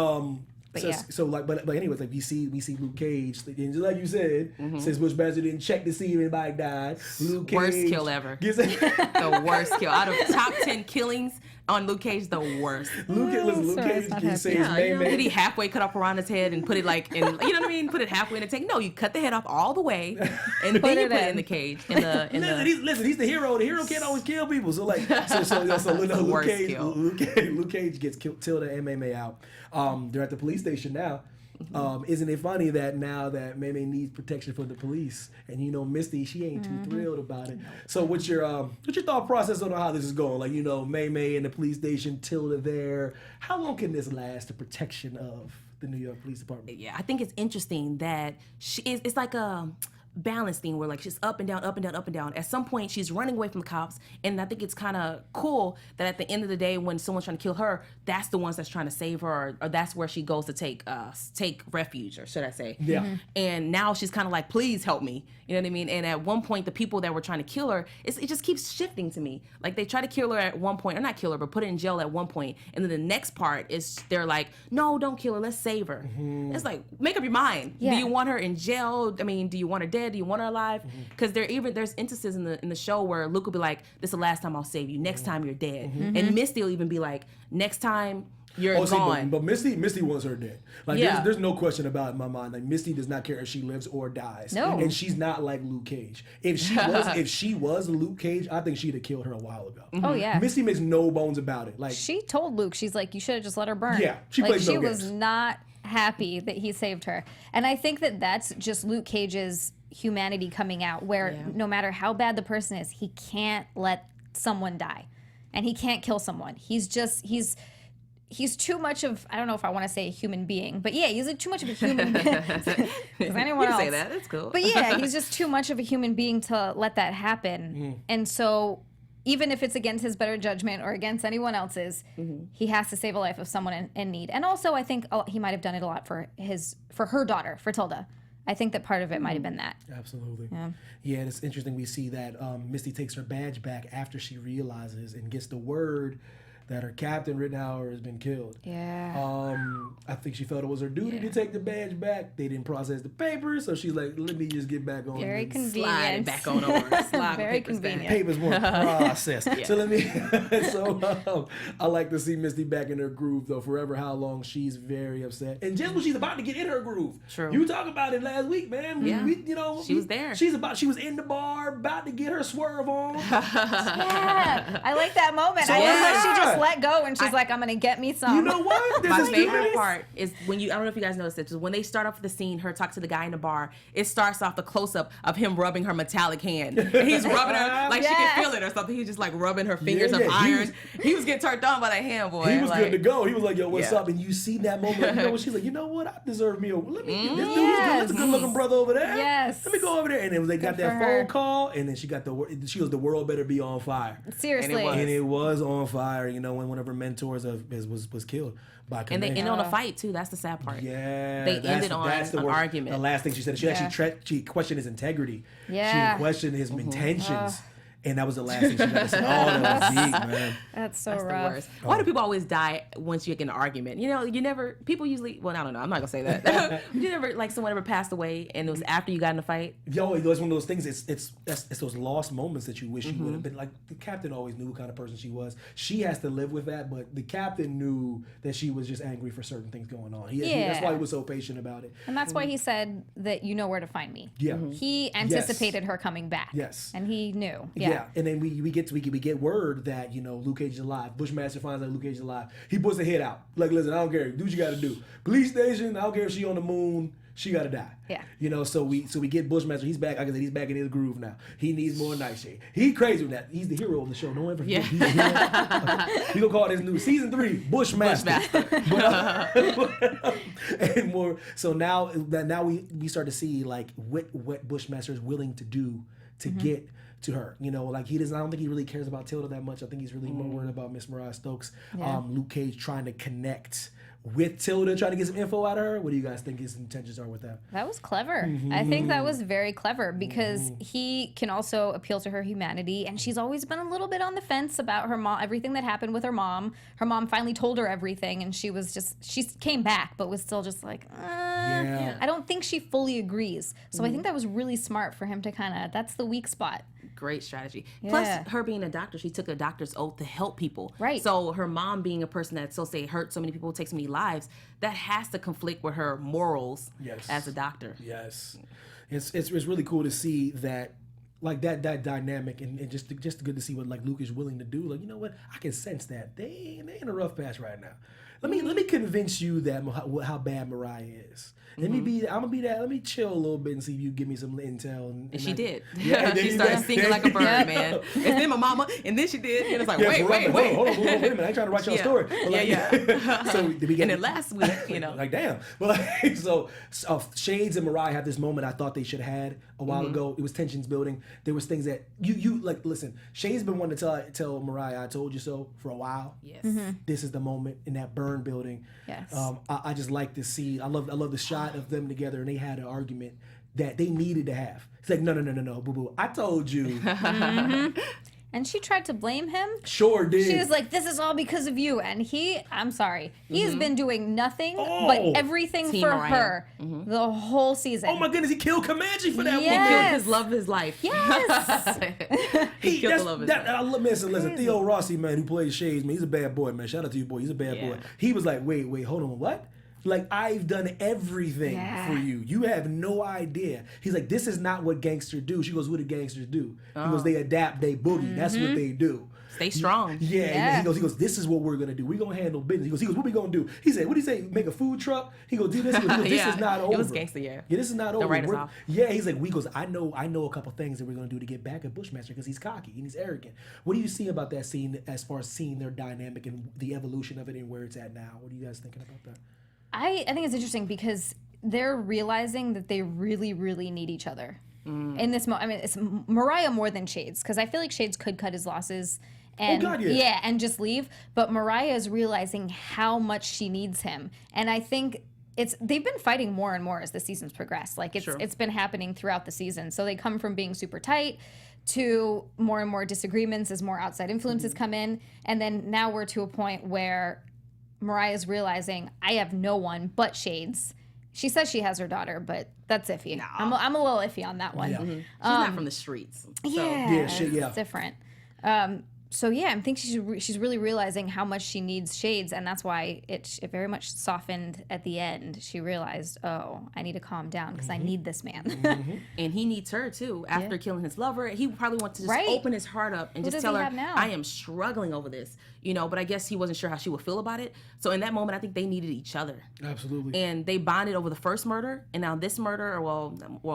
yeah. but anyways, like we see Luke Cage, and just like you said, since Bushmaster didn't check to see if anybody died, Luke Cage Worst kill ever. gets The worst kill. Out of top 10 killings on Luke Cage, the worst. Luke sorry, Cage it's not can happy. say his name. Did he halfway cut off Piranha's head and put it like in, you know what I mean? Put it halfway in the tank? No, you cut the head off all the way and then you it put it in. in the cage. In He's the hero. The hero can't always kill people. So like, so Luke worst Cage, kill. Luke Cage gets Tilda and Meme out. They're at the police station now. Isn't it funny that now that Meme needs protection from the police, and Misty, she ain't too thrilled about it. So what's your thought process on how this is going? Like Meme in the police station, Tilda there. How long can this last? The protection of the New York Police Department. Yeah, I think it's interesting that it's like a balance thing where like she's up and down, up and down, up and down. At some point, she's running away from the cops, and I think it's kind of cool that at the end of the day, when someone's trying to kill her, that's the ones that's trying to save her, or that's where she goes to take refuge, or should I say? Yeah. And now she's kind of like, please help me. You know what I mean? And at one point, the people that were trying to kill her, it just keeps shifting to me. Like they try to kill her at one point, or not kill her, but put her in jail at one point, and then the next part is they're like, no, don't kill her, let's save her. It's like, make up your mind. Yeah. Do you want her in jail? I mean, do you want her dead? Do you want her alive? Because there's instances in the show where Luke will be like, this is the last time I'll save you. Next time you're dead. And Misty will even be like, next time you're gone. But Misty wants her dead. Like Yeah. there's no question about it in my mind. Like Misty does not care if she lives or dies. No. And she's not like Luke Cage. If she was Luke Cage, I think she'd have killed her a while ago. Oh yeah. Misty makes no bones about it. Like She told Luke, she's like, you should have just let her burn. Yeah, she like plays no she was games. not happy that he saved her. And I think that that's just Luke Cage's humanity coming out, where no matter how bad the person is, he can't let someone die. And he can't kill someone. He's too much of, I don't know if I want to say a human being, but yeah, he's too much of a human being. Anyone You can else. say that. It's cool. But yeah, he's just too much of a human being to let that happen. And so even if it's against his better judgment or against anyone else's, he has to save a life of someone in need. And also, I think he might have done it a lot for her daughter, for Tilda. I think that part of it might have been that. Absolutely. Yeah, and it's interesting we see that Misty takes her badge back after she realizes and gets the word that her captain, Rittenhauer, has been killed. Yeah. I think she felt it was her duty to take the badge back. They didn't process the papers, so she's like, let me just get back on. Very this. convenient. Slide it back on over. Slide Very the papers back. convenient. Papers weren't processed. So let me. I like to see Misty back in her groove though. Forever, how long she's very upset, and just when she's about to get in her groove. True. You talk about it last week, man. Yeah. She was there. She was in the bar, about to get her swerve on. Yeah. I like that moment. So I love how she yeah. just let go and she's like, I'm going to get me some. You know what? This My is favorite nice. part is when I don't know if you guys noticed this, is when they start off the scene, her talk to the guy in the bar, it starts off the close-up of him rubbing her metallic hand. And he's rubbing her, like she can feel it or something. He's just like rubbing her fingers of iron. He was getting turned on by that hand, boy. He was good to go. He was like, yo, what's Yeah. up? And you see that moment, you know, when she's like, you know what? I deserve me a, let me, this dude is good. That's a good-looking brother over there. Yes. Let me go over there. And then they got Good that for her. phone call, and then she was the world better be on fire. Seriously. And it was on fire, you know, when one of her mentors was killed by And they Command. ended on a fight, too. That's the sad part. Yeah, They ended on that's the an worst. argument. The last thing she said, she actually she questioned his integrity. Yeah. She questioned his intentions, and that was the last thing she got to say. Oh, that was deep, man. That's so That's the rough. worst. Why do people always die once you get in an argument? You know, people usually, well, I don't know. I'm not going to say that. You never, like, someone ever passed away and it was after you got in a fight? Yo, it's one of those things. It's those lost moments that you wish you would have been. Like the captain always knew what kind of person she was. She has to live with that, but the captain knew that she was just angry for certain things going on. That's why he was so patient about it. And that's why he said that you know where to find me. Yeah. He anticipated her coming back. Yes. And he knew. Yeah. And then we get word that, you know, Luke Cage is alive. Bushmaster finds out Luke Cage is alive. He puts a hit out. Like, listen, I don't care. Do what you got to do. Police station. I don't care if she on the moon. She got to die. Yeah. You know, so we get Bushmaster. He's back. Like I said, he's back in his groove now. He needs more Nightshade. He crazy with that. He's the hero of the show. Don't ever forget. He's the hero. We gonna call this new season 3 Bushmaster. And more. So now we start to see like what Bushmaster is willing to do to get to her. You know, like I don't think he really cares about Tilda that much. I think he's really more worried about Miss Mariah Stokes. Yeah. Luke Cage trying to connect with Tilda, trying to get some info out of her. What do you guys think his intentions are with that? That was clever. I think that was very clever because he can also appeal to her humanity, and she's always been a little bit on the fence about her mom, everything that happened with her mom. Her mom finally told her everything, and she came back, but was still just like, I don't think she fully agrees. So I think that was really smart for him to that's the weak spot. Great strategy. Yeah. Plus, her being a doctor, she took a doctor's oath to help people. Right. So her mom being a person that hurt so many people, takes so many lives, that has to conflict with her morals as a doctor. Yes. It's really cool to see that, like that dynamic, and just good to see what like Luke is willing to do. Like, you know what, I can sense that they in a rough patch right now. let me convince you that how bad Mariah is. I'm gonna be that. Let me chill a little bit and see if you give me some intel. And she did. Yeah, she started singing like a bird, man. And then my mama, and then she did. And it's like, wait. Hold on, wait a minute. I ain't trying to write y'all a story. But like, so did we get? And then last week, like damn. But like, so Shades and Mariah had this moment I thought they should have had a while ago. It was tensions building. There was things that you like. Listen, Shades been wanting to tell Mariah, "I told you so" for a while. Yes. This is the moment in that burn building. Yes. I just like to see. I love the shot of them together, and they had an argument that they needed to have. It's like no, boo boo. I told you. And she tried to blame him. Sure did. She was like, this is all because of you. And I'm sorry, he's been doing nothing but everything Team for Mariah. her the whole season. Oh my goodness, he killed Comanche for that woman. He killed his love of his life. Yes. He killed the love of his life. Listen, Theo Rossi, man, who plays Shades, man, he's a bad boy, man. Shout out to you, boy. He's a bad boy. He was like, wait, hold on, what? Like, I've done everything for you. You have no idea. He's like, this is not what gangsters do. She goes, what do gangsters do? He goes, they adapt, they boogie. That's what they do. Stay strong. Yeah. He goes, this is what we're going to do. We're going to handle business. He goes, what we going to do? He said, what did he say? Make a food truck? He goes, do this. He goes, this is not over. It was gangster, yeah. Yeah, this is not over. Don't write us off. Yeah, he's like, I know a couple things that we're going to do to get back at Bushmaster because he's cocky and he's arrogant. What do you see about that scene as far as seeing their dynamic and the evolution of it and where it's at now? What are you guys thinking about that? I think it's interesting because they're realizing that they really, really need each other in this moment. I mean, it's Mariah more than Shades because I feel like Shades could cut his losses and and just leave. But Mariah is realizing how much she needs him, and I think they've been fighting more and more as the season's progressed. Like it's been happening throughout the season. So they come from being super tight to more and more disagreements as more outside influences come in, and then now we're to a point where Mariah's realizing I have no one but Shades. She says she has her daughter, but that's iffy. No. I'm a little iffy on that one. Yeah. She's not from the streets. So. It's different. So yeah, I think she's really realizing how much she needs Shades, and that's why it very much softened at the end. She realized, oh, I need to calm down because I need this man. And he needs her too. After killing his lover, he probably wants to just open his heart up and just tell her, I am struggling over this, but I guess he wasn't sure how she would feel about it. So in that moment, I think they needed each other. Absolutely. And they bonded over the first murder, and now this murder, or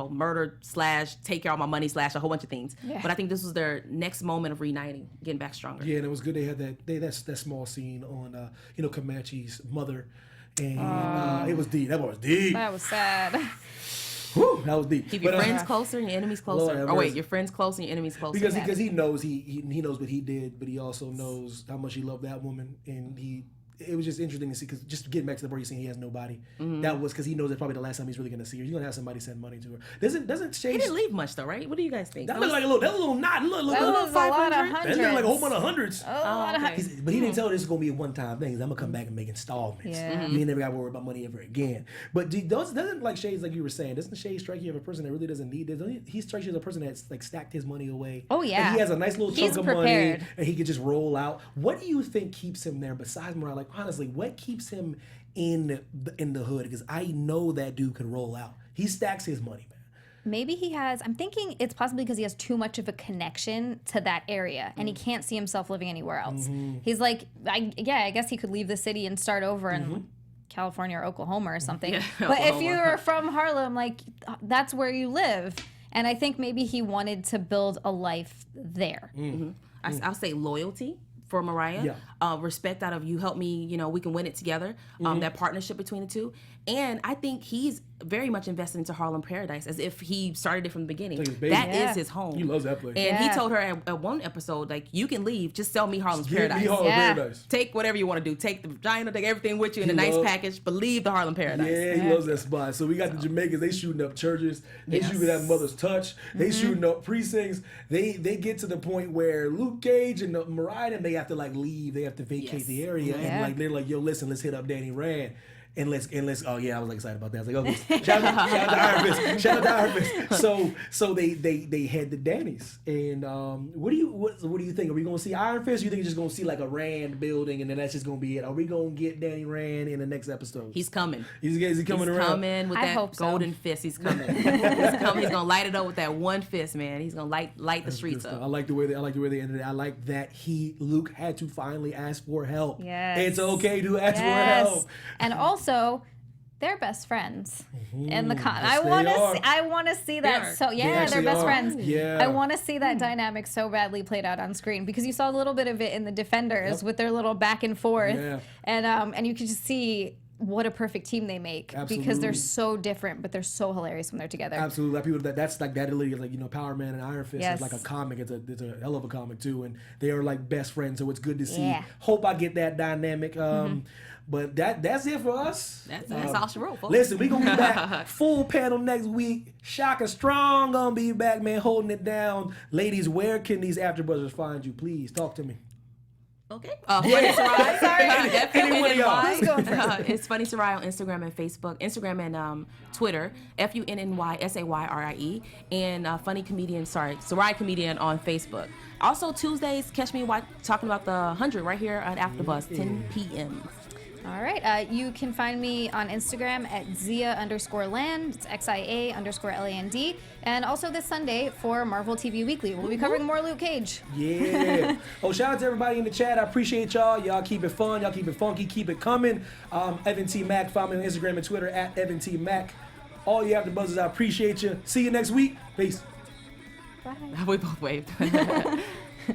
murder / take care of my money / a whole bunch of things. Yeah. But I think this was their next moment of reuniting, getting back stronger. Yeah, and it was good they had that small scene on Comanche's mother, and it was deep. That was deep. That was sad. Whew, that was deep. Keep your friends closer and your enemies closer. Your friends close and your enemies closer. Because he knows he knows what he did, but he also knows how much he loved that woman, and it was just interesting to see, because just getting back to the part you're saying he has nobody. That was because he knows that's probably the last time he's really going to see her. He's going to have somebody send money to her. Doesn't Shades... He didn't leave much though, right? What do you guys think? That looked like a little knot. That was a lot of hundreds. That looked like a whole bunch of hundreds. A lot of hundreds. But he didn't tell her this is going to be a one-time thing. I'm going to come back and make installments. Yeah. You ain't never got to worry about money ever again. But doesn't like Shades, like you were saying, doesn't Shades strike you as a person that really doesn't need this? He strikes you as a person that's like stacked his money away. Oh yeah. And he has a nice little chunk of prepared. money and he could just roll out. What do you think keeps him there besides Mariah? Like honestly, what keeps him in the hood? Because I know that dude can roll out. He stacks his money, man. Maybe he has. I'm thinking it's possibly because he has too much of a connection to that area, and he can't see himself living anywhere else. He's like, I guess he could leave the city and start over in California or Oklahoma or something. Yeah, but Oklahoma. If you're from Harlem, like that's where you live. And I think maybe he wanted to build a life there. I'll say loyalty for Mariah. Respect out of you help me, we can win it together. That partnership between the two. And I think he's very much invested into Harlem Paradise as if he started it from the beginning. That is his home. He loves that place. And he told her at one episode, like, you can leave, just sell me Harlem's Paradise. Me Harlem Paradise. Take whatever you want to do. Take the vagina, take everything with you in a nice package, but leave the Harlem Paradise. Yeah, he loves that spot. So we got the Jamaicans, they shooting up churches, they shooting at Mother's Touch, they shooting up precincts. They get to the point where Luke Cage and Mariah, they have to like leave, they have to vacate the area, and like they're like, yo, listen, let's hit up Danny Rand. And let's oh yeah, I was like excited about that. I was like, okay, shout out to Iron Fist. Shout out to Iron Fist. So they head to Danny's. And what do you think? Are we gonna see Iron Fist? Or you think you're just gonna see like a Rand building and then that's just gonna be it? Are we gonna get Danny Rand in the next episode? He's coming. Is he coming around? He's coming with that golden fist. He's coming. He's gonna light it up with that one fist, man. He's gonna light the streets up. I like the way they ended it. I like that Luke had to finally ask for help. Yes. It's okay to ask for help. And also, they're best friends in the con. Yes, I want to see that. So yeah, they're best friends. Yeah. I want to see that dynamic so badly played out on screen because you saw a little bit of it in the Defenders with their little back and forth, and you could just see what a perfect team they make because they're so different, but they're so hilarious when they're together. Absolutely, like people that's like that literally like Power Man and Iron Fist is like a comic. It's a hell of a comic too, and they are like best friends. So it's good to see. Hope I get that dynamic. But that's it for us. That's all she wrote, folks. Listen, we gonna be back full panel next week. Shaka Strong gonna be back, man, holding it down. Ladies, where can these AfterBuzzers find you? Please talk to me. Okay. Funny Sayrie. Sorry. Anyone of y'all. Who's going first? It's Funny Sayrie on Instagram and Facebook. Instagram and Twitter. FUNNYSAYRIE. And Sayrie Comedian on Facebook. Also, Tuesdays, catch me talking about the 100 right here on AfterBuzz, 10 p.m. All right. You can find me on Instagram at Xia_Land. It's XIA_LAND. And also this Sunday for Marvel TV Weekly. We'll be covering more Luke Cage. Yeah. Shout out to everybody in the chat. I appreciate y'all. Y'all keep it fun. Y'all keep it funky. Keep it coming. Evan T. Mack. Follow me on Instagram and Twitter at Evan T. Mack. All you AfterBuzzers, I appreciate you. See you next week. Peace. Bye. We both waved.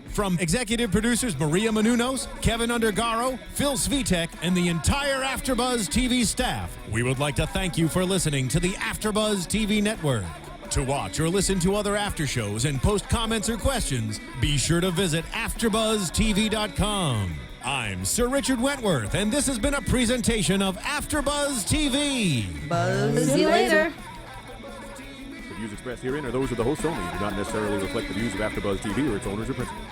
From executive producers Maria Menounos, Keven Undergaro, Phil Svitek, and the entire AfterBuzz TV staff, we would like to thank you for listening to the AfterBuzz TV network. To watch or listen to other after shows and post comments or questions, be sure to visit AfterBuzzTV.com. I'm Sir Richard Wentworth, and this has been a presentation of AfterBuzz TV. Buzz. See you later. The views expressed herein are those of the hosts only and do not necessarily reflect the views of AfterBuzz TV or its owners or principals.